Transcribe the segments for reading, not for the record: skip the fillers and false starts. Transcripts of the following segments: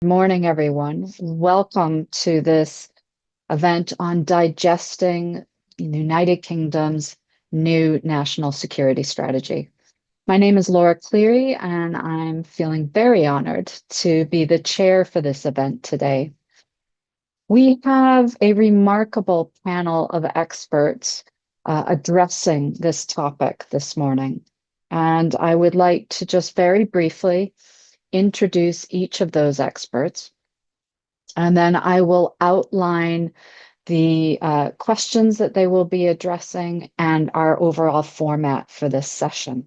Morning, everyone. Welcome to this event on digesting the United Kingdom's new national security strategy. My name is Laura Cleary, and I'm feeling very honored to be the chair for this event today. We have a remarkable panel of experts addressing this topic this morning, and I would like to just very briefly introduce each of those experts, and then I will outline the questions that they will be addressing and our overall format for this session.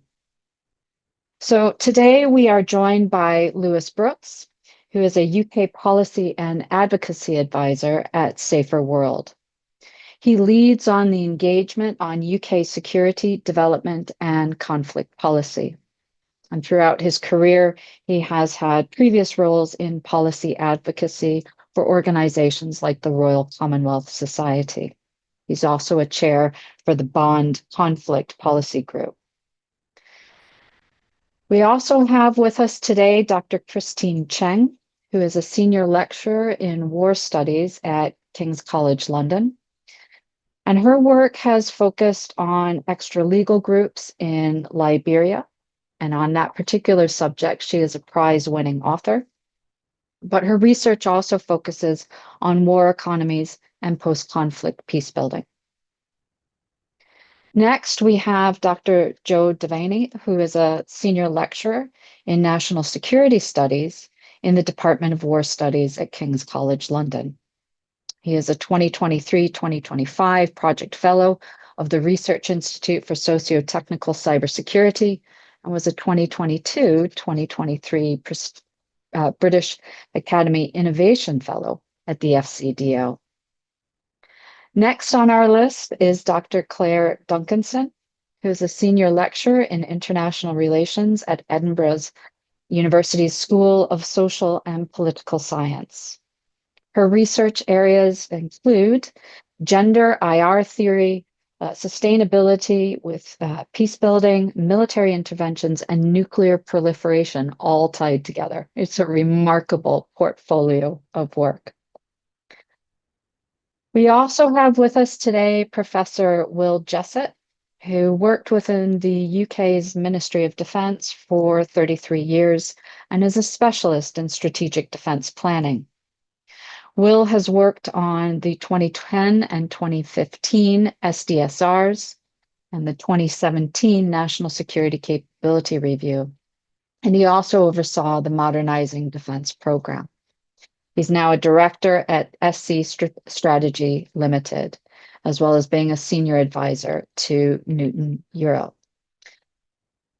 So today we are joined by Lewis Brooks, who is a UK policy and advocacy advisor at Saferworld. He leads on the engagement on UK security, development, and conflict policy. And throughout his career, he has had previous roles in policy advocacy for organizations like the Royal Commonwealth Society. He's also a chair for the Bond Conflict Policy Group. We also have with us today Dr. Christine Cheng, who is a senior lecturer in war studies at King's College London. And her work has focused on extra-legal groups in Liberia. And on that particular subject, she is a prize-winning author. But her research also focuses on war economies and post-conflict peace building. Next, we have Dr. Joe Devanny, who is a senior lecturer in national security studies in the Department of War Studies at King's College London. He is a 2023-2025 Project Fellow of the Research Institute for Socio-Technical Cybersecurity and was a 2022-2023 British Academy Innovation Fellow at the FCDO. Next on our list is Dr. Claire Duncanson, who is a senior lecturer in international relations at Edinburgh's University's School of Social and Political Science. Her research areas include gender IR theory, sustainability with peace building, military interventions, and nuclear proliferation all tied together. It's a remarkable portfolio of work. We also have with us today Professor Will Jessett, who worked within the UK's Ministry of Defence for 33 years and is a specialist in strategic defence planning. Will has worked on the 2010 and 2015 SDSRs and the 2017 National Security Capability Review, and he also oversaw the Modernizing Defence Program. He's now a director at SC Strategy Limited, as well as being a senior advisor to Newton Europe.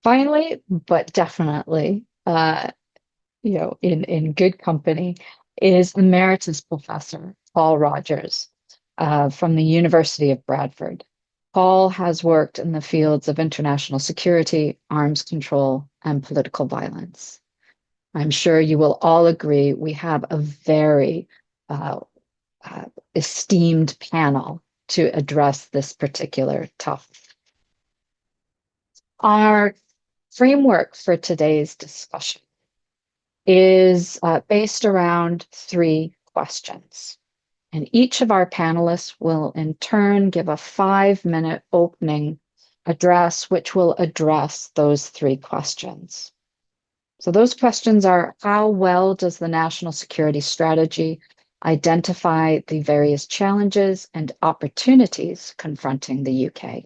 Finally, but definitely, in good company, is Emeritus Professor Paul Rogers from the University of Bradford. Paul has worked in the fields of international security, arms control, and political violence. I'm sure you will all agree we have a very esteemed panel to address this particular topic. Our framework for today's discussion is based around 3 questions. And each of our panelists will in turn give a 5-minute opening address, which will address those 3 questions. So those questions are: how well does the national security strategy identify the various challenges and opportunities confronting the UK?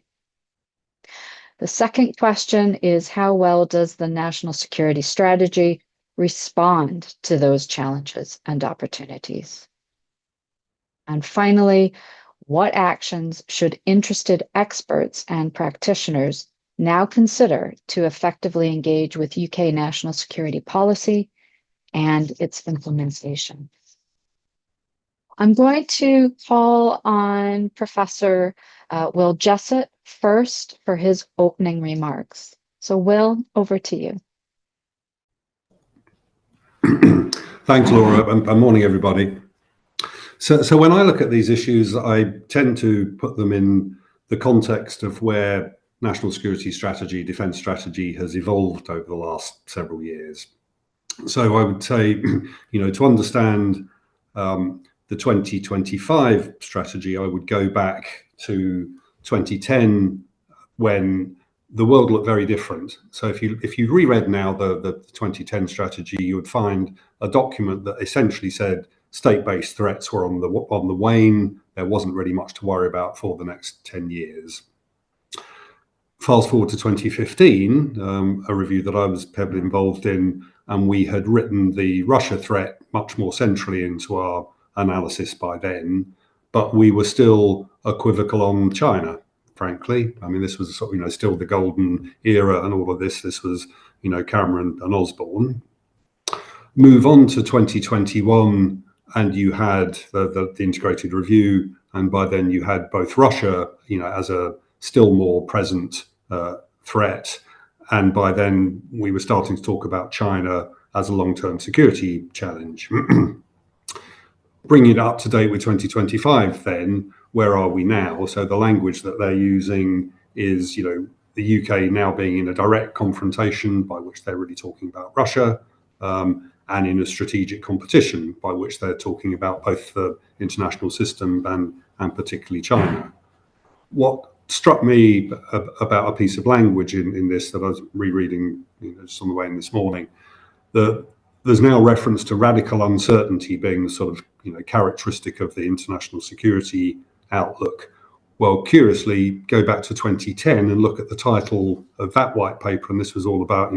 The second question is: how well does the national security strategy respond to those challenges and opportunities? And finally, what actions should interested experts and practitioners now consider to effectively engage with UK national security policy and its implementation? I'm going to call on Professor Will Jessett first for his opening remarks. So Will, over to you. Thanks, Laura, and morning, everybody. So when I look at these issues, I tend to put them in the context of where national security strategy, defence strategy has evolved over the last several years. So I would say, to understand the 2025 strategy, I would go back to 2010 when the world looked very different. So if you reread now the 2010 strategy, you would find a document that essentially said state-based threats were on the wane. There wasn't really much to worry about for the next 10 years. Fast forward to 2015, a review that I was heavily involved in, and we had written the Russia threat much more centrally into our analysis by then, but we were still equivocal on China, frankly. I mean, this was sort of, still the golden era and all of this. This was, Cameron and Osborne. Move on to 2021, and you had the integrated review, and by then you had both Russia, as a still more present threat, and by then we were starting to talk about China as a long-term security challenge. Bringing it up to date with 2025, then where are we now? So the language that they're using is, the UK now being in a direct confrontation, by which they're really talking about Russia, and in a strategic competition, by which they're talking about both the international system and particularly China. What struck me about a piece of language in this that I was rereading, just on the way in this morning, that there's now reference to radical uncertainty being the sort of characteristic of the international security outlook. Well, curiously, go back to 2010 and look at the title of that white paper, and this was all about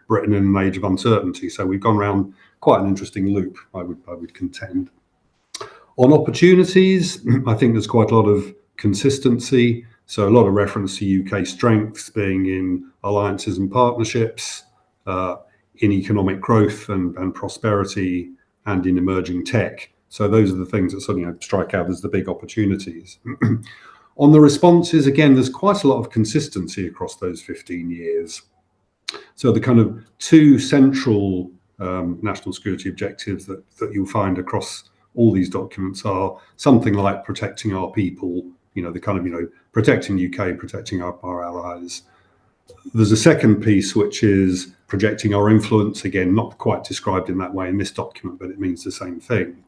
Britain in an age of uncertainty. So we've gone around quite an interesting loop, I would contend. On opportunities, I think there's quite a lot of consistency. So a lot of reference to UK strengths being in alliances and partnerships, in economic growth and prosperity, and in emerging tech. So those are the things that sort of strike out as the big opportunities. On the responses, again, there's quite a lot of consistency across those 15 years. So the kind of two central national security objectives that you'll find across all these documents are something like protecting our people, the kind of, protecting the UK, protecting our allies. There's a second piece, which is projecting our influence, again, not quite described in that way in this document, but it means the same thing.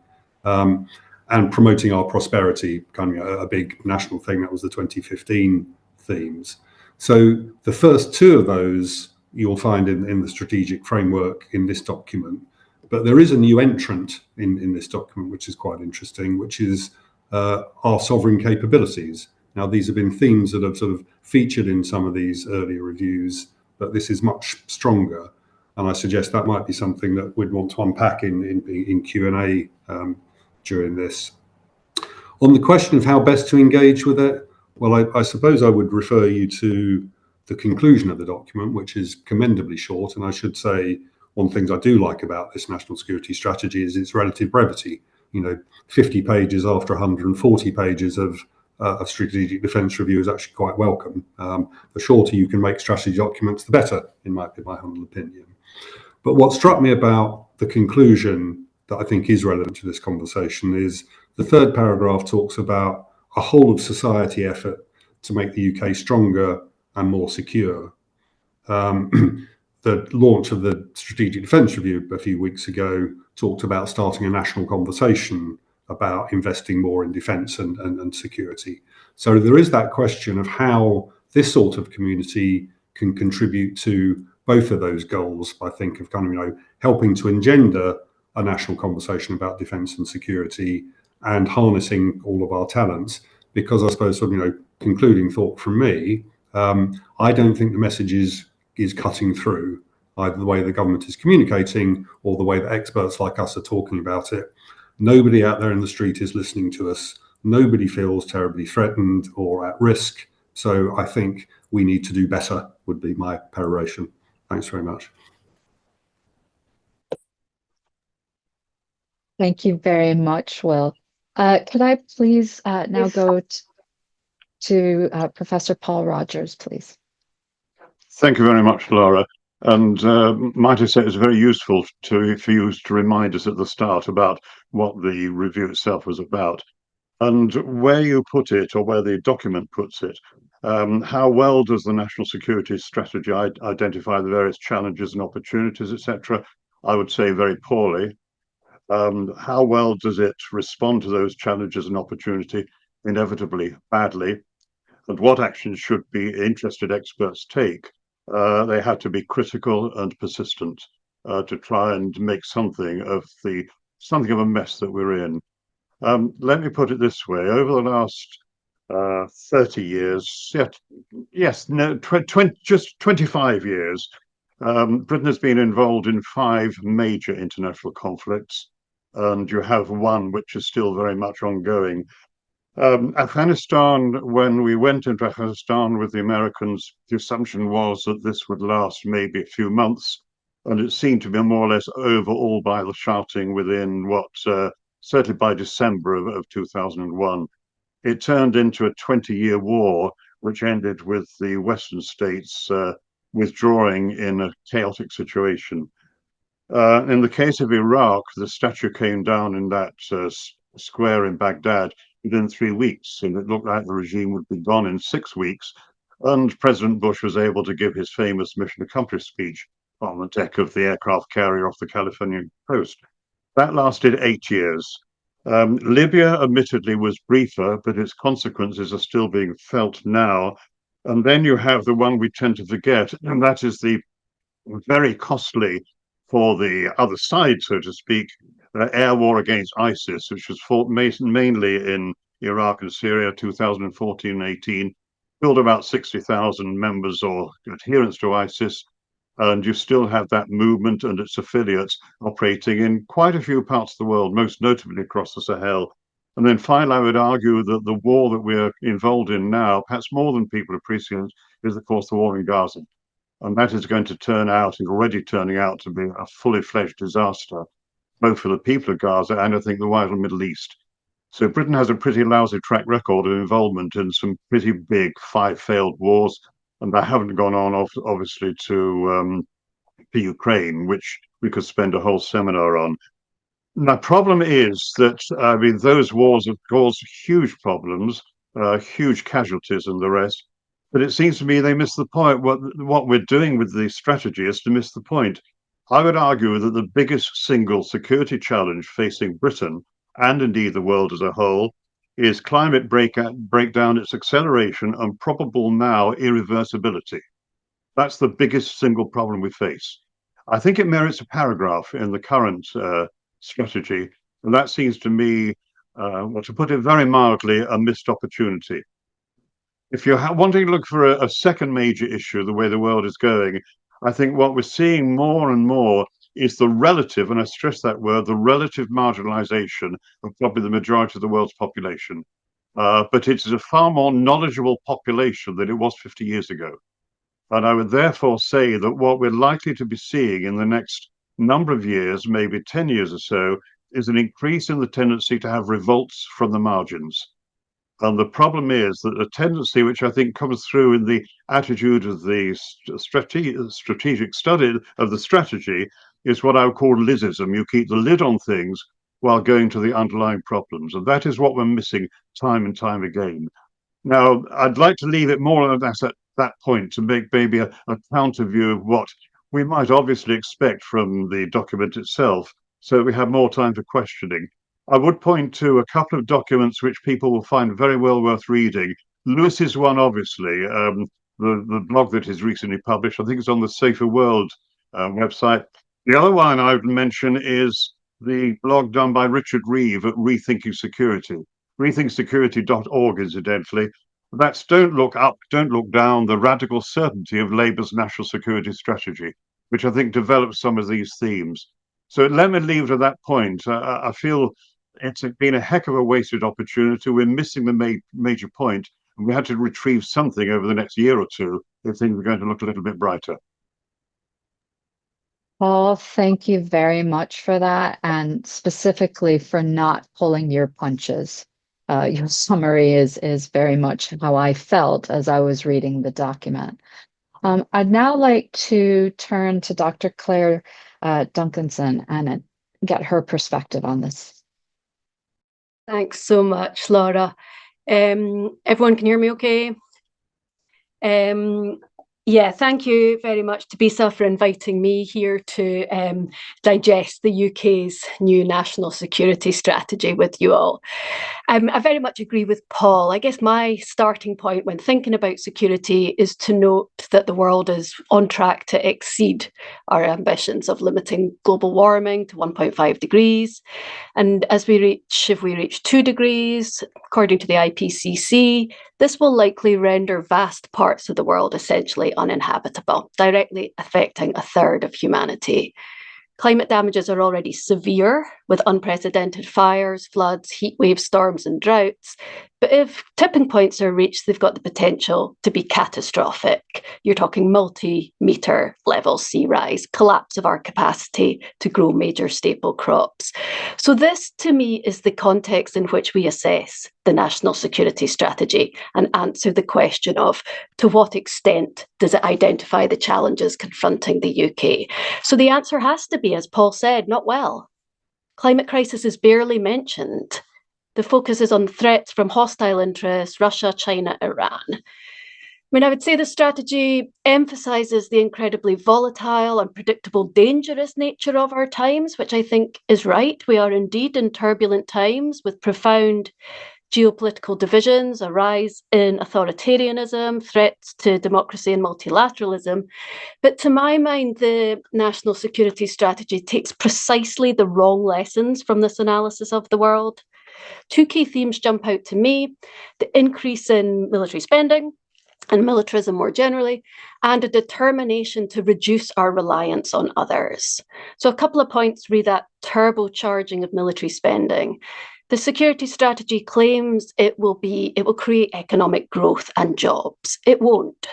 And promoting our prosperity, kind of a big national thing. That was the 2015 themes. So the first two of those you'll find in the strategic framework in this document. But there is a new entrant in this document, which is quite interesting, which is our sovereign capabilities. Now, these have been themes that have sort of featured in some of these earlier reviews, but this is much stronger. And I suggest that might be something that we'd want to unpack in Q&A during this. On the question of how best to engage with it, well, I suppose I would refer you to the conclusion of the document, which is commendably short. And I should say, one of the things I do like about this national security strategy is its relative brevity. 50 pages after 140 pages of strategic defence review is actually quite welcome. The shorter you can make strategy documents, the better, in my humble opinion. But what struck me about the conclusion that I think is relevant to this conversation is the third paragraph talks about a whole of society effort to make the UK stronger and more secure. The launch of the Strategic Defence Review a few weeks ago talked about starting a national conversation about investing more in defence and security. So there is that question of how this sort of community can contribute to both of those goals, I think, of kind of, helping to engender a national conversation about defence and security and harnessing all of our talents. Because I suppose, concluding thought from me, I don't think the message is cutting through either the way the government is communicating or the way that experts like us are talking about it. Nobody out there in the street is listening to us. Nobody feels terribly threatened or at risk. So I think we need to do better, would be my peroration. Thanks very much. Thank you very much, Will. Could I please now go to Professor Paul Rogers, please? Thank you very much, Laura. And might I say it's very useful for you to remind us at the start about what the review itself was about. And where you put it, or where the document puts it, how well does the national security strategy identify the various challenges and opportunities, etc.? I would say very poorly. How well does it respond to those challenges and opportunity? Inevitably badly. And what actions should be interested experts take? They had to be critical and persistent to try and make something of a mess that we're in. Let me put it this way: over the last 30 years, just 25 years, Britain has been involved in 5 major international conflicts, and you have one which is still very much ongoing. Afghanistan, when we went into Afghanistan with the Americans, the assumption was that this would last maybe a few months, and it seemed to be more or less over all by the shouting within certainly by December of 2001. It turned into a 20-year war, which ended with the Western states withdrawing in a chaotic situation. In the case of Iraq, the statue came down in that square in Baghdad within 3 weeks, and it looked like the regime would be gone in 6 weeks. And President Bush was able to give his famous mission accomplished speech on the deck of the aircraft carrier off the Californian coast. That lasted 8 years. Libya, admittedly, was briefer, but its consequences are still being felt now. And then you have the one we tend to forget, and that is the very costly, for the other side, so to speak, air war against ISIS, which was fought mainly in Iraq and Syria 2014-18, killed about 60,000 members or adherents to ISIS. And you still have that movement and its affiliates operating in quite a few parts of the world, most notably across the Sahel. And then finally, I would argue that the war that we're involved in now, perhaps more than people appreciate, is of course the war in Gaza. And that is going to turn out, and already turning out, to be a fully fledged disaster, both for the people of Gaza and I think the wider Middle East. So Britain has a pretty lousy track record of involvement in some pretty big 5 failed wars, and they haven't gone on, obviously, to Ukraine, which we could spend a whole seminar on. The problem is that, those wars have caused huge problems, huge casualties and the rest. But it seems to me they miss the point. What we're doing with the strategy is to miss the point. I would argue that the biggest single security challenge facing Britain, and indeed the world as a whole, is climate breakdown, its acceleration, and probable now irreversibility. That's the biggest single problem we face. I think it merits a paragraph in the current strategy, and that seems to me, to put it very mildly, a missed opportunity. If you're wanting to look for a second major issue, the way the world is going, I think what we're seeing more and more is the relative, and I stress that word, the relative marginalization of probably the majority of the world's population. But it is a far more knowledgeable population than it was 50 years ago. And I would therefore say that what we're likely to be seeing in the next number of years, maybe 10 years or so, is an increase in the tendency to have revolts from the margins. And the problem is that the tendency, which I think comes through in the attitude of the strategic study of the strategy, is what I would call Lizism. You keep the lid on things while going to the underlying problems. And that is what we're missing time and time again. Now, I'd like to leave it more or less at that point to make maybe a counter view of what we might obviously expect from the document itself, so we have more time for questioning. I would point to a couple of documents which people will find very well worth reading. Lewis's one, obviously, the blog that is recently published. I think it's on the Saferworld website. The other one I would mention is the blog done by Richard Reeve at Rethinking Security. rethinksecurity.org, incidentally. That's Don't Look Up, Don't Look Down, the Radical Certainty of Labour's National Security Strategy, which I think develops some of these themes. So let me leave it at that point. I feel it's been a heck of a wasted opportunity. We're missing the major point, and we had to retrieve something over the next year or two if things were going to look a little bit brighter. Paul, thank you very much for that, and specifically for not pulling your punches. Your summary is very much how I felt as I was reading the document. I'd now like to turn to Dr. Claire Duncanson and get her perspective on this. Thanks so much, Laura. Everyone can hear me okay? Yeah, thank you very much, Tabisa, for inviting me here to digest the UK's new national security strategy with you all. I very much agree with Paul. I guess my starting point when thinking about security is to note that the world is on track to exceed our ambitions of limiting global warming to 1.5 degrees. And if we reach 2 degrees, according to the IPCC, this will likely render vast parts of the world essentially uninhabitable, directly affecting a third of humanity. Climate damages are already severe, with unprecedented fires, floods, heat waves, storms, and droughts. But if tipping points are reached, they've got the potential to be catastrophic. You're talking multi-metre level sea rise, collapse of our capacity to grow major staple crops. So this, to me, is the context in which we assess the national security strategy and answer the question of, to what extent does it identify the challenges confronting the UK? So the answer has to be, as Paul said, not well. Climate crisis is barely mentioned. The focus is on threats from hostile interests, Russia, China, Iran. I would say the strategy emphasises the incredibly volatile, unpredictable, dangerous nature of our times, which I think is right. We are indeed in turbulent times with profound geopolitical divisions, a rise in authoritarianism, threats to democracy and multilateralism. But to my mind, the national security strategy takes precisely the wrong lessons from this analysis of the world. Two key themes jump out to me: the increase in military spending and militarism more generally, and a determination to reduce our reliance on others. So a couple of points re that turbocharging of military spending. The security strategy claims it will create economic growth and jobs. It won't.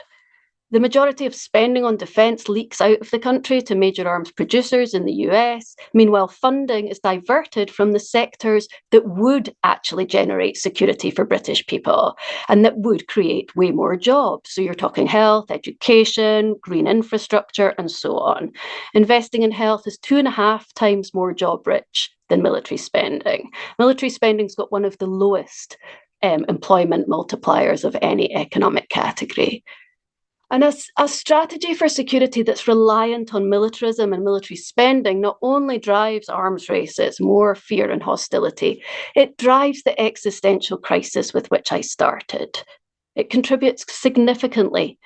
The majority of spending on defence leaks out of the country to major arms producers in the US. Meanwhile, funding is diverted from the sectors that would actually generate security for British people and that would create way more jobs. So you're talking health, education, green infrastructure, and so on. Investing in health is 2.5 times more job rich than military spending. Military spending's got one of the lowest employment multipliers of any economic category. And a strategy for security that's reliant on militarism and military spending not only drives arms races, more fear and hostility, it drives the existential crisis with which I started. It contributes significantly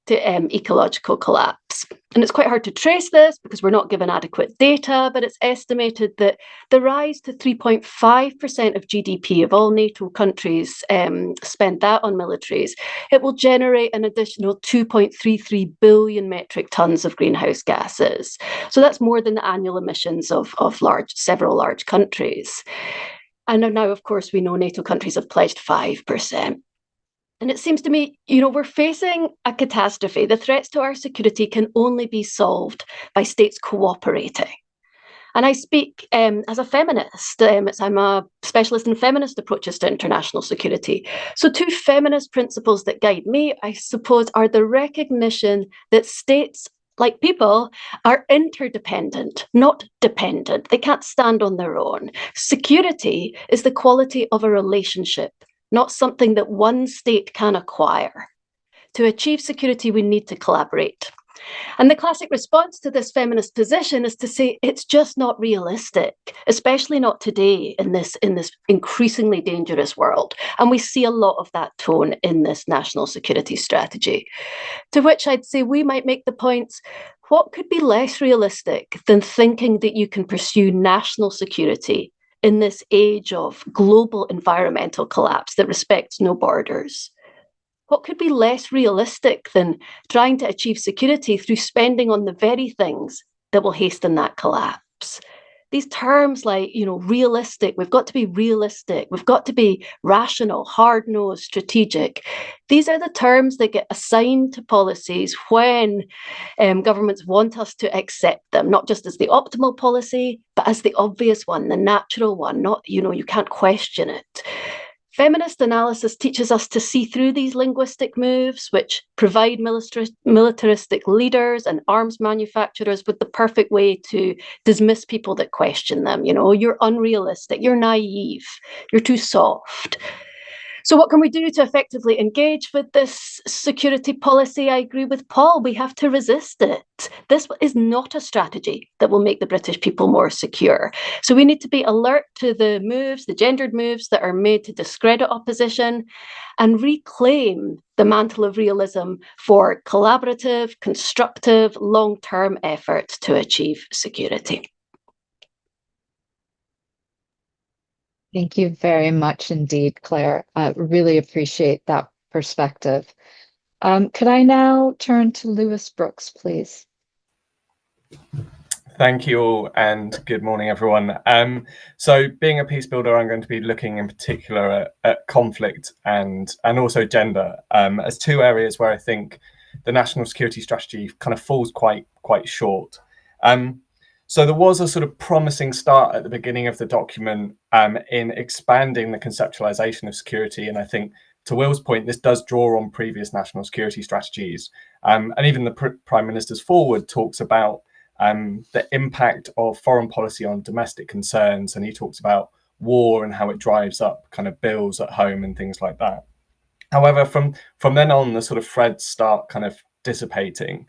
to ecological collapse. And it's quite hard to trace this because we're not given adequate data, but it's estimated that the rise to 3.5% of GDP of all NATO countries spend that on militaries, it will generate an additional 2.33 billion metric tons of greenhouse gases. So that's more than the annual emissions of several large countries. And now, of course, we know NATO countries have pledged 5%. And it seems to me, we're facing a catastrophe. The threats to our security can only be solved by states cooperating. And I speak as a feminist. I'm a specialist in feminist approaches to international security. So 2 feminist principles that guide me, I suppose, are the recognition that states, like people, are interdependent, not dependent. They can't stand on their own. Security is the quality of a relationship, not something that one state can acquire. To achieve security, we need to collaborate. And the classic response to this feminist position is to say it's just not realistic, especially not today in this increasingly dangerous world. And we see a lot of that tone in this national security strategy. To which I'd say we might make the points, what could be less realistic than thinking that you can pursue national security in this age of global environmental collapse that respects no borders? What could be less realistic than trying to achieve security through spending on the very things that will hasten that collapse? These terms like, realistic, we've got to be realistic, we've got to be rational, hard-nosed, strategic. These are the terms that get assigned to policies when governments want us to accept them, not just as the optimal policy, but as the obvious one, the natural one, not, you can't question it. Feminist analysis teaches us to see through these linguistic moves, which provide militaristic leaders and arms manufacturers with the perfect way to dismiss people that question them. You're unrealistic, you're naive, you're too soft. So what can we do to effectively engage with this security policy? I agree with Paul. We have to resist it. This is not a strategy that will make the British people more secure. So we need to be alert to the moves, the gendered moves that are made to discredit opposition, and reclaim the mantle of realism for collaborative, constructive, long-term efforts to achieve security. Thank you very much indeed, Claire. I really appreciate that perspective. Could I now turn to Lewis Brooks, please? Thank you all, and good morning, everyone. So being a peace builder, I'm going to be looking in particular at conflict and also gender as two areas where I think the national security strategy kind of falls quite short. So there was a sort of promising start at the beginning of the document in expanding the conceptualization of security. And I think, to Will's point, this does draw on previous national security strategies. And even the Prime Minister's forward talks about the impact of foreign policy on domestic concerns. And he talks about war and how it drives up kind of bills at home and things like that. However, from then on, the sort of threads start kind of dissipating.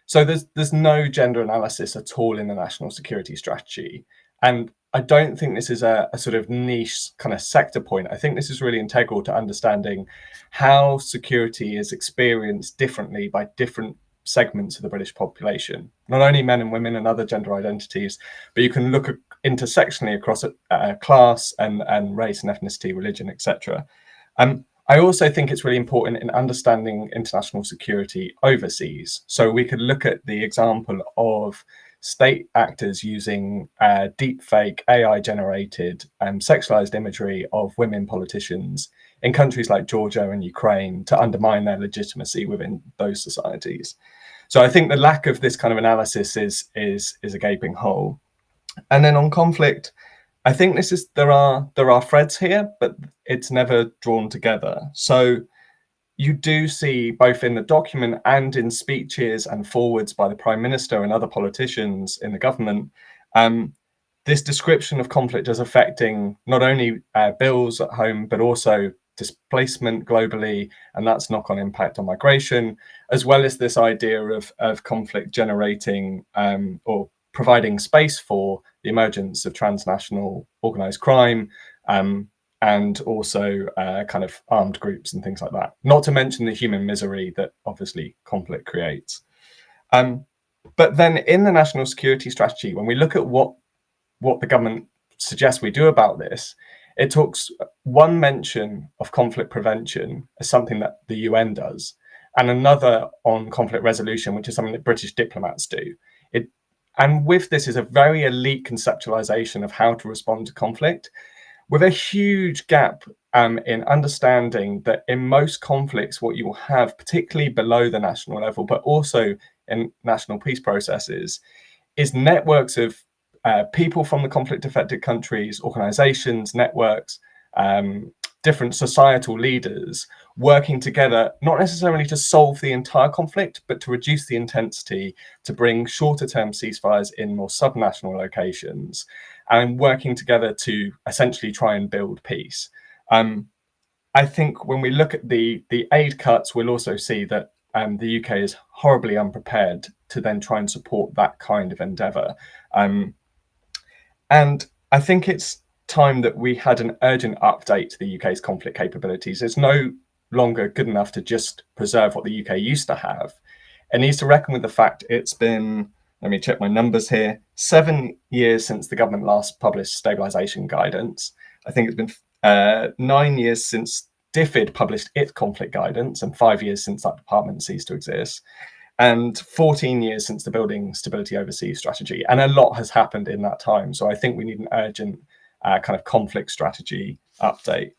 So there's no gender analysis at all in the national security strategy. And I don't think this is a sort of niche kind of sector point. I think this is really integral to understanding how security is experienced differently by different segments of the British population, not only men and women and other gender identities, but you can look intersectionally across class and race and ethnicity, religion, etc. I also think it's really important in understanding international security overseas. So we could look at the example of state actors using deepfake AI-generated sexualized imagery of women politicians in countries like Georgia and Ukraine to undermine their legitimacy within those societies. So I think the lack of this kind of analysis is a gaping hole. And then on conflict, I think there are threads here, but it's never drawn together. So you do see both in the document and in speeches and forwards by the Prime Minister and other politicians in the government, this description of conflict as affecting not only bills at home, but also displacement globally, and that's knock-on impact on migration, as well as this idea of conflict generating or providing space for the emergence of transnational organized crime, and also kind of armed groups and things like that. Not to mention the human misery that obviously conflict creates. But then in the national security strategy, when we look at what the government suggests we do about this, it talks one mention of conflict prevention as something that the UN does, and another on conflict resolution, which is something that British diplomats do. And with this is a very elite conceptualization of how to respond to conflict, with a huge gap in understanding that in most conflicts, what you will have, particularly below the national level, but also in national peace processes, is networks of people from the conflict affected countries, organizations, networks, different societal leaders working together, not necessarily to solve the entire conflict, but to reduce the intensity, to bring shorter term ceasefires in more subnational locations, and working together to essentially try and build peace. I think when we look at the aid cuts, we'll also see that the UK is horribly unprepared to then try and support that kind of endeavour. And I think it's time that we had an urgent update to the UK's conflict capabilities. It's no longer good enough to just preserve what the UK used to have. It needs to reckon with the fact it's been, let me check my numbers here, 7 years since the government last published stabilisation guidance. I think it's been 9 years since DFID published its conflict guidance, and 5 years since that department ceased to exist, and 14 years since the Building Stability Overseas strategy. And a lot has happened in that time. So I think we need an urgent kind of conflict strategy update.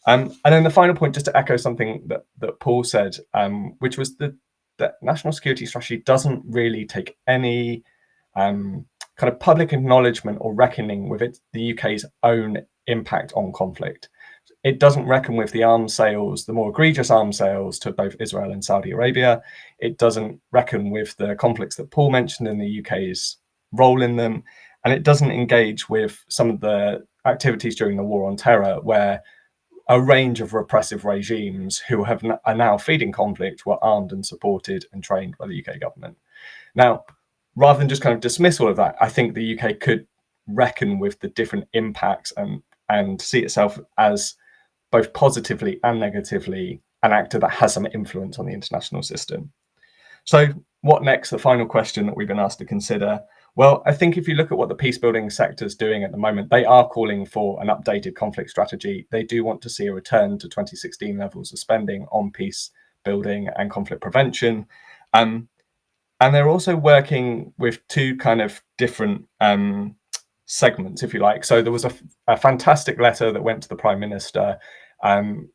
And then the final point, just to echo something that Paul said, which was that national security strategy doesn't really take any kind of public acknowledgement or reckoning with the UK's own impact on conflict. It doesn't reckon with the arms sales, the more egregious arms sales to both Israel and Saudi Arabia. It doesn't reckon with the conflicts that Paul mentioned in the UK's role in them. And it doesn't engage with some of the activities during the war on terror, where a range of repressive regimes who are now feeding conflict were armed and supported and trained by the UK government. Now, rather than just kind of dismiss all of that, I think the UK could reckon with the different impacts and see itself as both positively and negatively an actor that has some influence on the international system. So what next? The final question that we've been asked to consider. Well, I think if you look at what the peace building sector is doing at the moment, they are calling for an updated conflict strategy. They do want to see a return to 2016 levels of spending on peace building and conflict prevention. And they're also working with two kind of different segments, if you like. So there was a fantastic letter that went to the Prime Minister,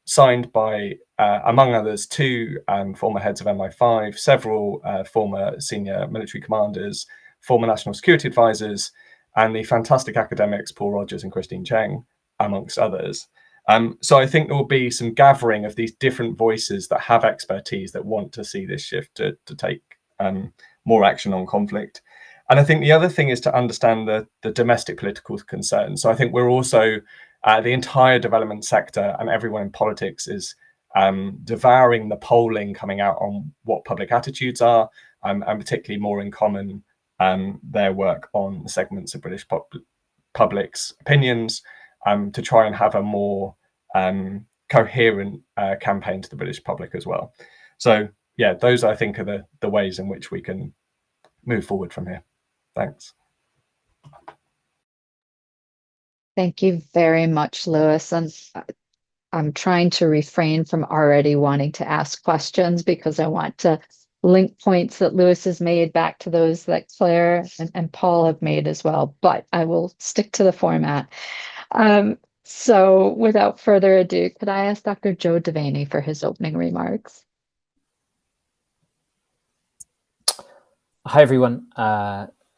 signed by, among others, two former heads of MI5, several former senior military commanders, former national security advisors, and the fantastic academics Paul Rogers and Christine Cheng, amongst others. So I think there will be some gathering of these different voices that have expertise that want to see this shift to take more action on conflict. And I think the other thing is to understand the domestic political concerns. So I think we're also, the entire development sector and everyone in politics is devouring the polling coming out on what public attitudes are, and particularly more in common their work on the segments of British public's opinions, to try and have a more coherent campaign to the British public as well. So yeah, those I think are the ways in which we can move forward from here. Thanks. Thank you very much, Lewis. And I'm trying to refrain from already wanting to ask questions because I want to link points that Lewis has made back to those that Claire and Paul have made as well, but I will stick to the format. So without further ado, could I ask Dr. Joe Devanny for his opening remarks? Hi, everyone.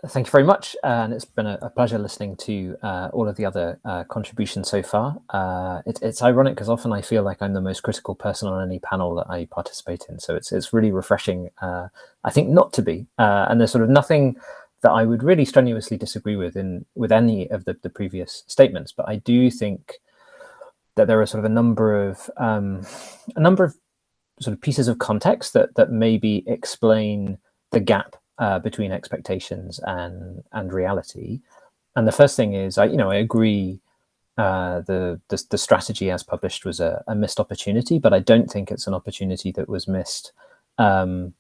Thank you very much. And it's been a pleasure listening to all of the other contributions so far. It's ironic because often I feel like I'm the most critical person on any panel that I participate in. So it's really refreshing, I think, not to be. And there's sort of nothing that I would really strenuously disagree with any of the previous statements. But I do think that there are sort of a number of sort of pieces of context that maybe explain the gap between expectations and reality. And the first thing is, I agree the strategy as published was a missed opportunity, but I don't think it's an opportunity that was missed in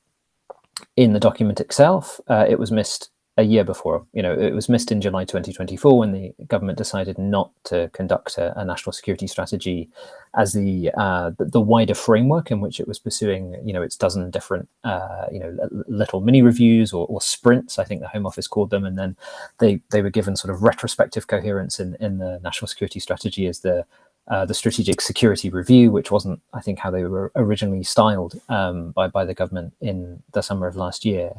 the document itself. It was missed a year before. It was missed in July 2024 when the government decided not to conduct a national security strategy as the wider framework in which it was pursuing, its dozen different, little mini reviews or sprints, I think the Home Office called them, and then they were given sort of retrospective coherence in the national security strategy as the strategic security review, which wasn't, I think, how they were originally styled by the government in the summer of last year.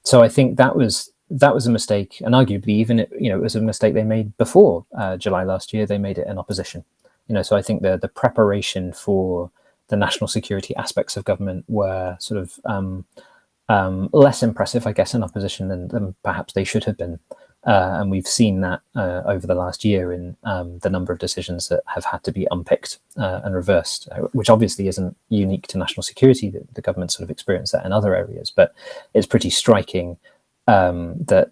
So I think that was a mistake, and arguably even it was a mistake they made before July last year. They made it in opposition. So I think the preparation for the national security aspects of government were sort of less impressive, I guess, in opposition than perhaps they should have been. And we've seen that over the last year in the number of decisions that have had to be unpicked and reversed, which obviously isn't unique to national security. The government sort of experienced that in other areas, but it's pretty striking that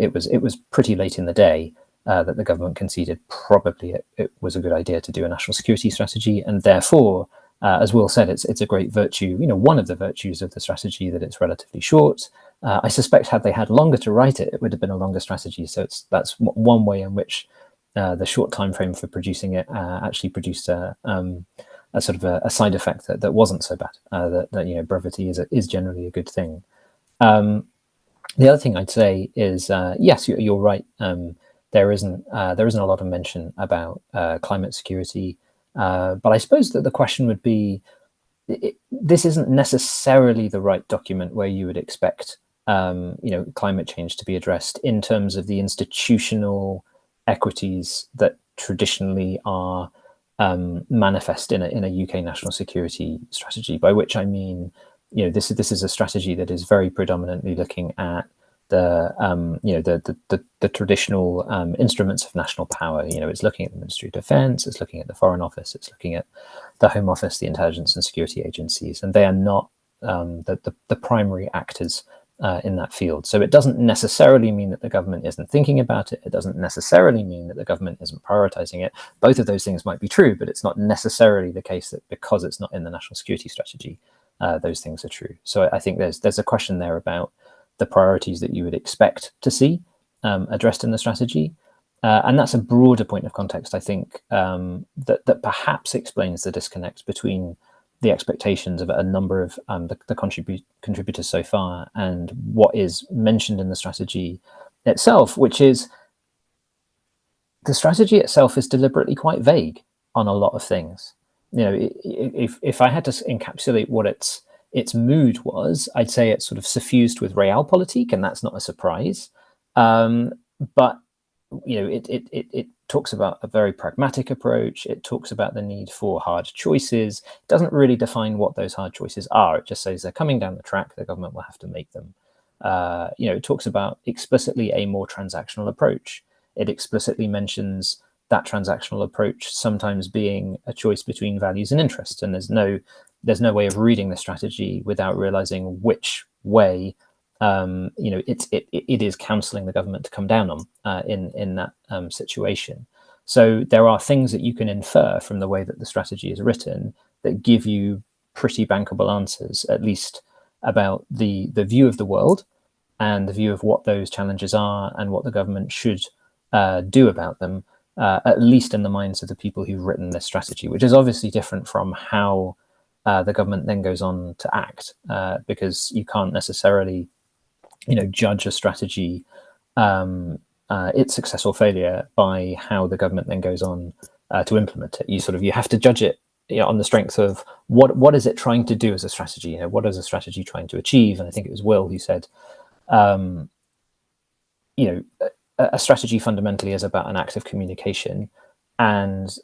it was pretty late in the day that the government conceded probably it was a good idea to do a national security strategy, and therefore, as Will said, it's a great virtue. One of the virtues of the strategy that it's relatively short. I suspect had they had longer to write it, it would have been a longer strategy. So that's one way in which the short time frame for producing it actually produced a sort of a side effect that wasn't so bad. That brevity is generally a good thing. The other thing I'd say is yes, you're right. There isn't a lot of mention about climate security, but I suppose that the question would be, this isn't necessarily the right document where you would expect climate change to be addressed in terms of the institutional equities that traditionally are manifest in a UK national security strategy. By which I mean, this is a strategy that is very predominantly looking at the traditional instruments of national power. It's looking at the Ministry of Defence, it's looking at the Foreign Office, it's looking at the Home Office, the intelligence and security agencies, and they are not the primary actors in that field. So it doesn't necessarily mean that the government isn't thinking about it. It doesn't necessarily mean that the government isn't prioritizing it. Both of those things might be true, but it's not necessarily the case that because it's not in the national security strategy, those things are true. So I think there's a question there about the priorities that you would expect to see addressed in the strategy. And that's a broader point of context, I think, that perhaps explains the disconnect between the expectations of a number of the contributors so far and what is mentioned in the strategy itself, which is the strategy itself is deliberately quite vague on a lot of things. If I had to encapsulate what its mood was, I'd say it's sort of suffused with realpolitik, and that's not a surprise. But it talks about a very pragmatic approach. It talks about the need for hard choices. It doesn't really define what those hard choices are. It just says they're coming down the track. The government will have to make them. It talks about explicitly a more transactional approach. It explicitly mentions that transactional approach sometimes being a choice between values and interests. And there's no way of reading the strategy without realizing which way it is counselling the government to come down on in that situation. So there are things that you can infer from the way that the strategy is written that give you pretty bankable answers, at least about the view of the world and the view of what those challenges are and what the government should do about them, at least in the minds of the people who've written this strategy, which is obviously different from how the government then goes on to act, because you can't necessarily judge a strategy, its success or failure, by how the government then goes on to implement it. You have to judge it on the strength of what is it trying to do as a strategy. What is a strategy trying to achieve? And I think it was Will who said, a strategy fundamentally is about an act of communication, and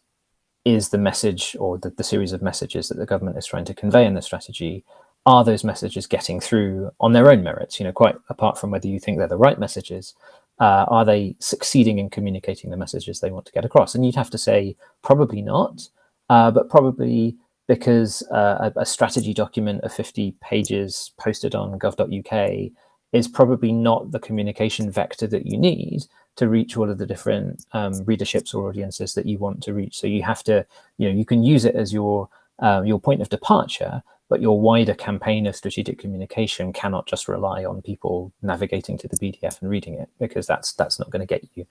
is the message or the series of messages that the government is trying to convey in the strategy, are those messages getting through on their own merits? Quite apart from whether you think they're the right messages, are they succeeding in communicating the messages they want to get across? And you'd have to say probably not, but probably because a strategy document of 50 pages posted on gov.uk is probably not the communication vector that you need to reach all of the different readerships or audiences that you want to reach. So you have to, you can use it as your point of departure, but your wider campaign of strategic communication cannot just rely on people navigating to the PDF and reading it, because that's not going to get you,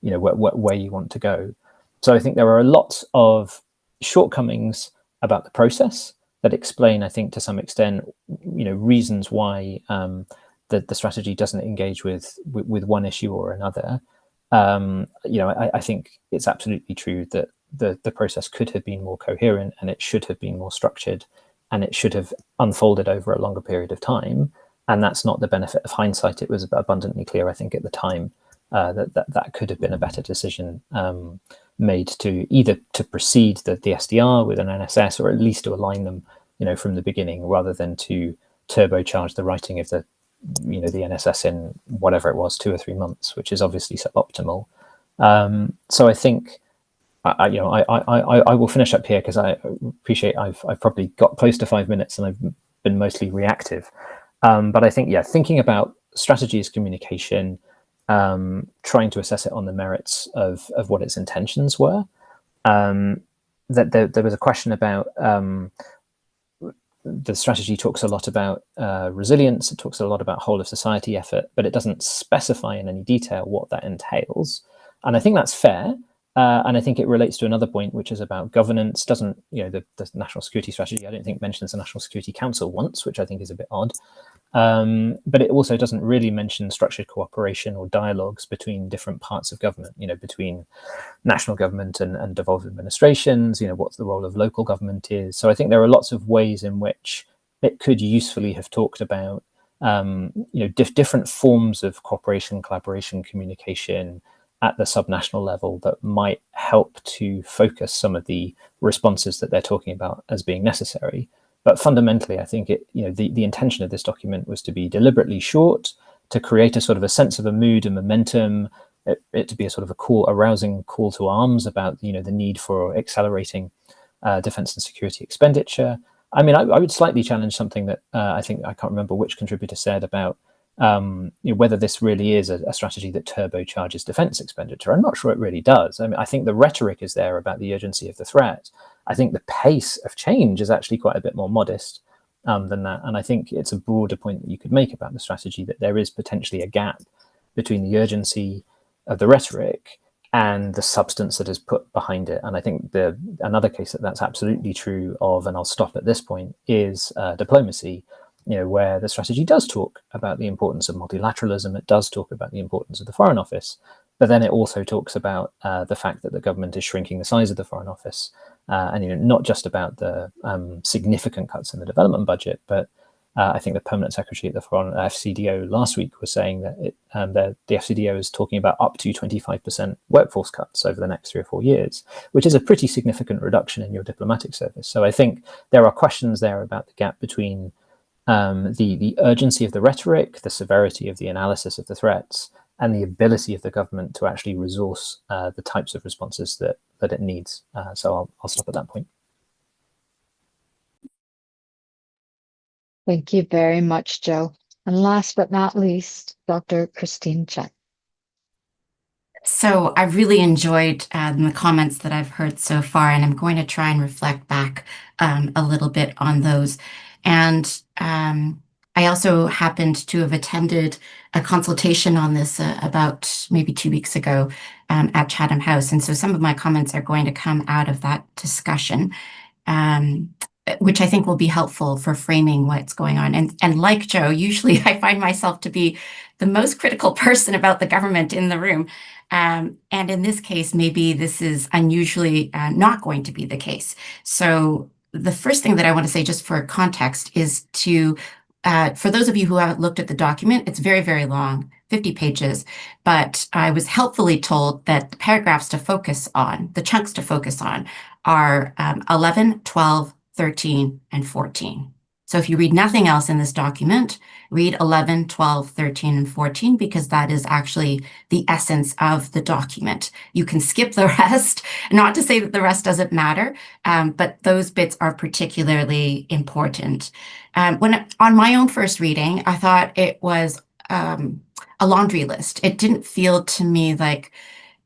where you want to go. So I think there are lots of shortcomings about the process that explain, I think, to some extent, reasons why the strategy doesn't engage with one issue or another. I think it's absolutely true that the process could have been more coherent, and it should have been more structured, and it should have unfolded over a longer period of time. And that's not the benefit of hindsight. It was abundantly clear, I think, at the time that could have been a better decision made to either to precede the SDR with an NSS, or at least to align them, from the beginning, rather than to turbocharge the writing of the NSS in whatever it was, 2 or 3 months, which is obviously suboptimal. So I think I will finish up here, because I appreciate I've probably got close to 5 minutes and I've been mostly reactive. But I think, thinking about strategy as communication, trying to assess it on the merits of what its intentions were. That there was a question about the strategy talks a lot about resilience. It talks a lot about whole of society effort, but it doesn't specify in any detail what that entails. And I think that's fair. And I think it relates to another point, which is about governance. Doesn't, the national security strategy, I don't think mentions the National Security Council once, which I think is a bit odd. But it also doesn't really mention structured cooperation or dialogues between different parts of government, between national government and devolved administrations, what the role of local government is. So I think there are lots of ways in which it could usefully have talked about, different forms of cooperation, collaboration, communication at the subnational level that might help to focus some of the responses that they're talking about as being necessary. But fundamentally, I think the intention of this document was to be deliberately short, to create a sort of a sense of a mood and momentum, it to be a sort of a arousing call to arms about, the need for accelerating defense and security expenditure. I mean, I would slightly challenge something that I think, I can't remember which contributor said about whether this really is a strategy that turbocharges defense expenditure. I'm not sure it really does. I mean, I think the rhetoric is there about the urgency of the threat. I think the pace of change is actually quite a bit more modest than that. And I think it's a broader point that you could make about the strategy, that there is potentially a gap between the urgency of the rhetoric and the substance that is put behind it. And I think another case that's absolutely true of, and I'll stop at this point, is diplomacy, where the strategy does talk about the importance of multilateralism. It does talk about the importance of the Foreign Office, but then it also talks about the fact that the government is shrinking the size of the Foreign Office, and not just about the significant cuts in the development budget, but I think the permanent secretary at the Foreign FCDO last week was saying that the FCDO is talking about up to 25% workforce cuts over the next 3 or 4 years, which is a pretty significant reduction in your diplomatic service. So I think there are questions there about the gap between the urgency of the rhetoric, the severity of the analysis of the threats, and the ability of the government to actually resource the types of responses that it needs. So I'll stop at that point. Thank you very much, Joe. And last but not least, Dr. Christine Cheng. So I really enjoyed the comments that I've heard so far, and I'm going to try and reflect back a little bit on those. And I also happened to have attended a consultation on this about maybe 2 weeks ago at Chatham House. And so some of my comments are going to come out of that discussion, which I think will be helpful for framing what's going on. And like Joe, usually I find myself to be the most critical person about the government in the room. And in this case, maybe this is unusually not going to be the case. So the first thing that I want to say, just for context, is for those of you who haven't looked at the document, it's very, very long, 50 pages, but I was helpfully told that the paragraphs to focus on, the chunks to focus on, are 11, 12, 13, and 14. So if you read nothing else in this document, read 11, 12, 13, and 14, because that is actually the essence of the document. You can skip the rest, not to say that the rest doesn't matter, but those bits are particularly important. On my own first reading, I thought it was a laundry list. It didn't feel to me like,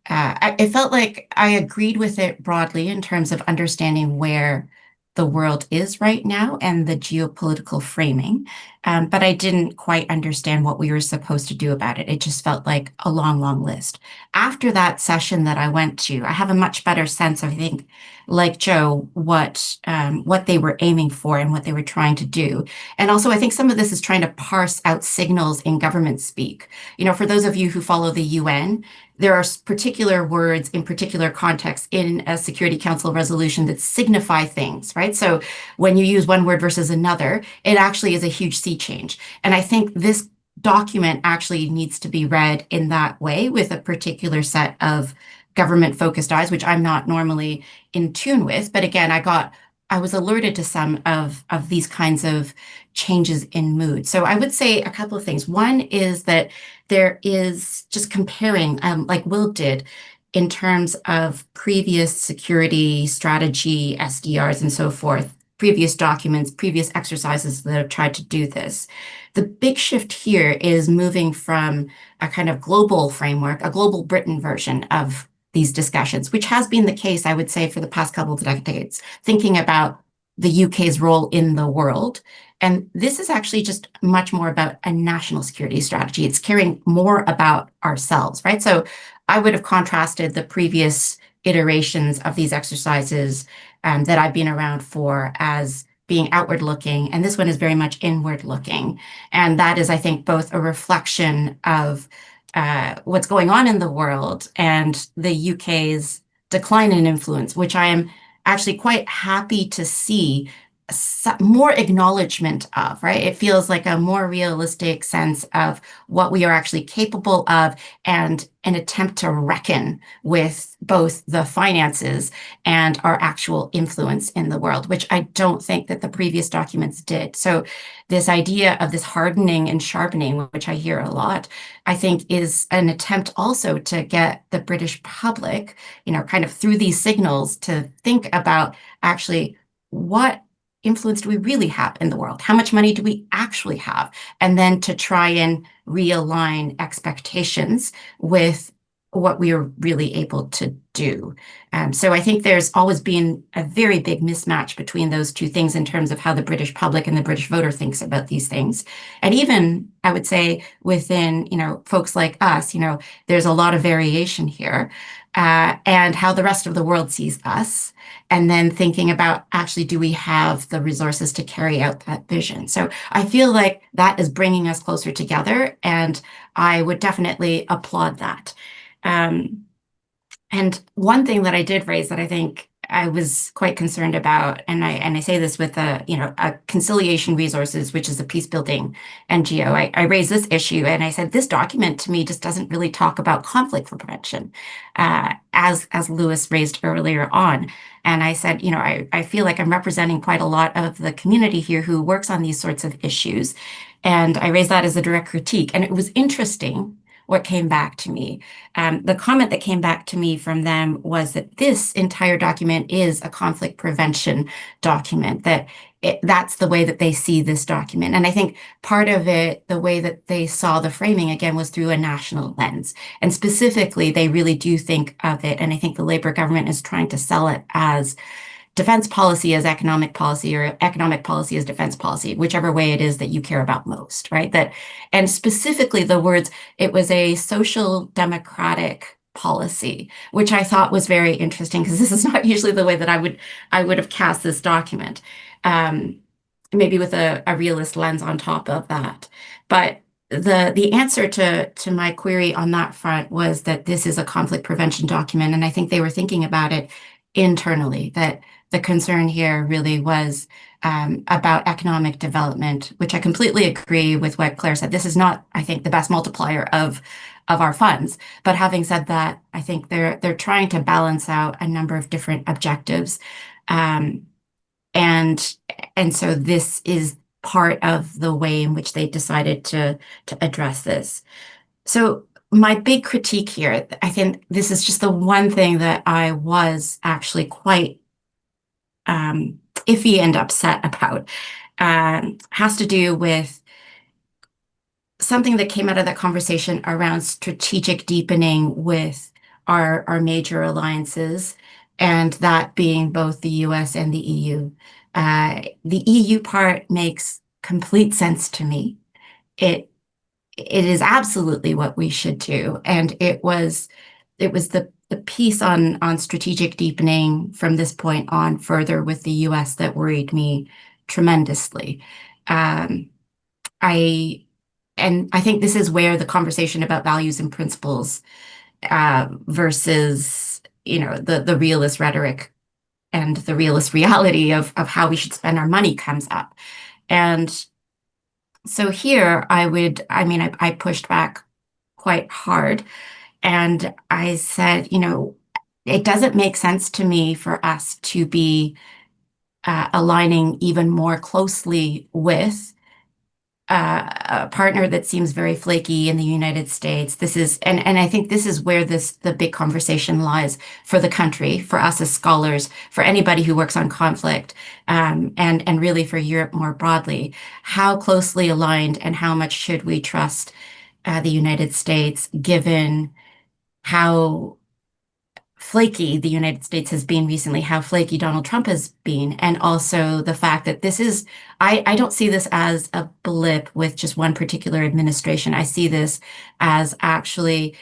it felt like I agreed with it broadly in terms of understanding where the world is right now and the geopolitical framing, but I didn't quite understand what we were supposed to do about it. It just felt like a long, long list. After that session that I went to, I have a much better sense of, I think, like Joe, what they were aiming for and what they were trying to do. And also, I think some of this is trying to parse out signals in government speak. For those of you who follow the UN, there are particular words in particular contexts in a Security Council resolution that signify things, right? So when you use one word versus another, it actually is a huge sea change. And I think this document actually needs to be read in that way, with a particular set of government-focused eyes, which I'm not normally in tune with. But again, I was alerted to some of these kinds of changes in mood. So I would say a couple of things. One is that there is, just comparing, like Will did, in terms of previous security strategy, SDRs and so forth, previous documents, previous exercises that have tried to do this. The big shift here is moving from a kind of global framework, a global Britain version of these discussions, which has been the case, I would say, for the past couple of decades, thinking about the UK's role in the world. And this is actually just much more about a national security strategy. It's caring more about ourselves, right? So I would have contrasted the previous iterations of these exercises that I've been around for as being outward looking, and this one is very much inward looking. And that is, I think, both a reflection of what's going on in the world and the UK's decline in influence, which I am actually quite happy to see more acknowledgement of, right? It feels like a more realistic sense of what we are actually capable of and an attempt to reckon with both the finances and our actual influence in the world, which I don't think that the previous documents did. So this idea of this hardening and sharpening, which I hear a lot, I think is an attempt also to get the British public, kind of through these signals to think about actually what influence do we really have in the world? How much money do we actually have? And then to try and realign expectations with what we are really able to do. So I think there's always been a very big mismatch between those two things in terms of how the British public and the British voter thinks about these things. And even, I would say, within, folks like us, there's a lot of variation here, and how the rest of the world sees us. And then thinking about, actually, do we have the resources to carry out that vision? So I feel like that is bringing us closer together, and I would definitely applaud that. And one thing that I did raise that I think I was quite concerned about, and I say this with a Conciliation Resources, which is a peace building NGO. I raised this issue, and I said this document to me just doesn't really talk about conflict prevention, as Lewis raised earlier on. And I said, I feel like I'm representing quite a lot of the community here who works on these sorts of issues, and I raised that as a direct critique. And it was interesting what came back to me. The comment that came back to me from them was that this entire document is a conflict prevention document, that's the way that they see this document. And I think part of it, the way that they saw the framing, again, was through a national lens. And specifically, they really do think of it, and I think the Labour government is trying to sell it as defense policy as economic policy, or economic policy as defense policy, whichever way it is that you care about most, right? And specifically the words, it was a social democratic policy, which I thought was very interesting, because this is not usually the way that I would have cast this document, maybe with a realist lens on top of that. But the answer to my query on that front was that this is a conflict prevention document, and I think they were thinking about it internally, that the concern here really was about economic development, which I completely agree with what Claire said. This is not, I think, the best multiplier of our funds. But having said that, I think they're trying to balance out a number of different objectives. And so this is part of the way in which they decided to address this. So my big critique here, I think this is just the one thing that I was actually quite iffy and upset about, has to do with something that came out of that conversation around strategic deepening with our major alliances, and that being both the US and the EU. The EU part makes complete sense to me. It is absolutely what we should do. And it was the piece on strategic deepening from this point on further with the US that worried me tremendously. I think this is where the conversation about values and principles versus the realist rhetoric and the realist reality of how we should spend our money comes up. And so here I pushed back quite hard, and I said, it doesn't make sense to me for us to be aligning even more closely with a partner that seems very flaky in the United States. This is, and I think this is where the big conversation lies for the country, for us as scholars, for anybody who works on conflict, and really for Europe more broadly. How closely aligned and how much should we trust the United States, given how flaky the United States has been recently, how flaky Donald Trump has been, and also the fact that this is, I don't see this as a blip with just one particular administration. I see this as actually,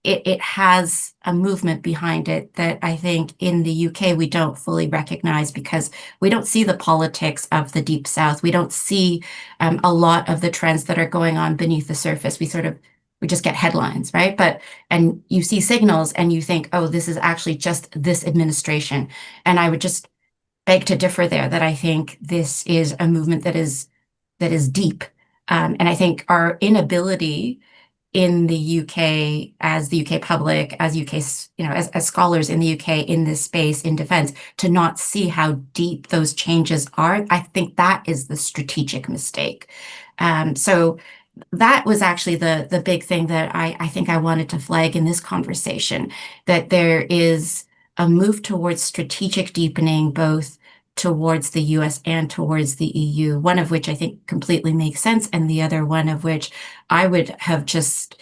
it has a movement behind it that I think in the UK we don't fully recognize, because we don't see the politics of the Deep South. We don't see a lot of the trends that are going on beneath the surface. We just get headlines, right? And you see signals and you think, oh, this is actually just this administration. And I would just beg to differ there, that I think this is a movement that is deep. And I think our inability in the UK, as the UK public, as UK, as scholars in the UK in this space in defense, to not see how deep those changes are, I think that is the strategic mistake. So that was actually the big thing that I think I wanted to flag in this conversation, that there is a move towards strategic deepening, both towards the US and towards the EU, one of which I think completely makes sense, and the other one of which I would have just,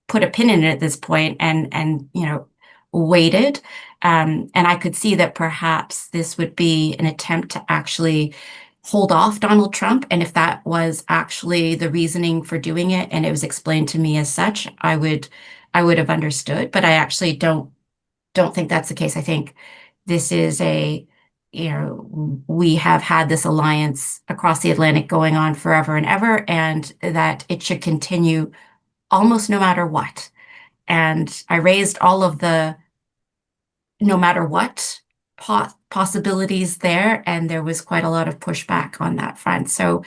put a pin in it at this point and waited. And I could see that perhaps this would be an attempt to actually hold off Donald Trump. And if that was actually the reasoning for doing it, and it was explained to me as such, I would have understood. But I actually don't think that's the case. I think this is we have had this alliance across the Atlantic going on forever and ever, and that it should continue almost no matter what. And I raised all of the no matter what possibilities there, and there was quite a lot of pushback on that front. So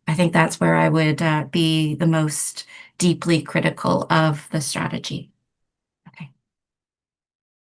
I think that's where I would be the most deeply critical of the strategy.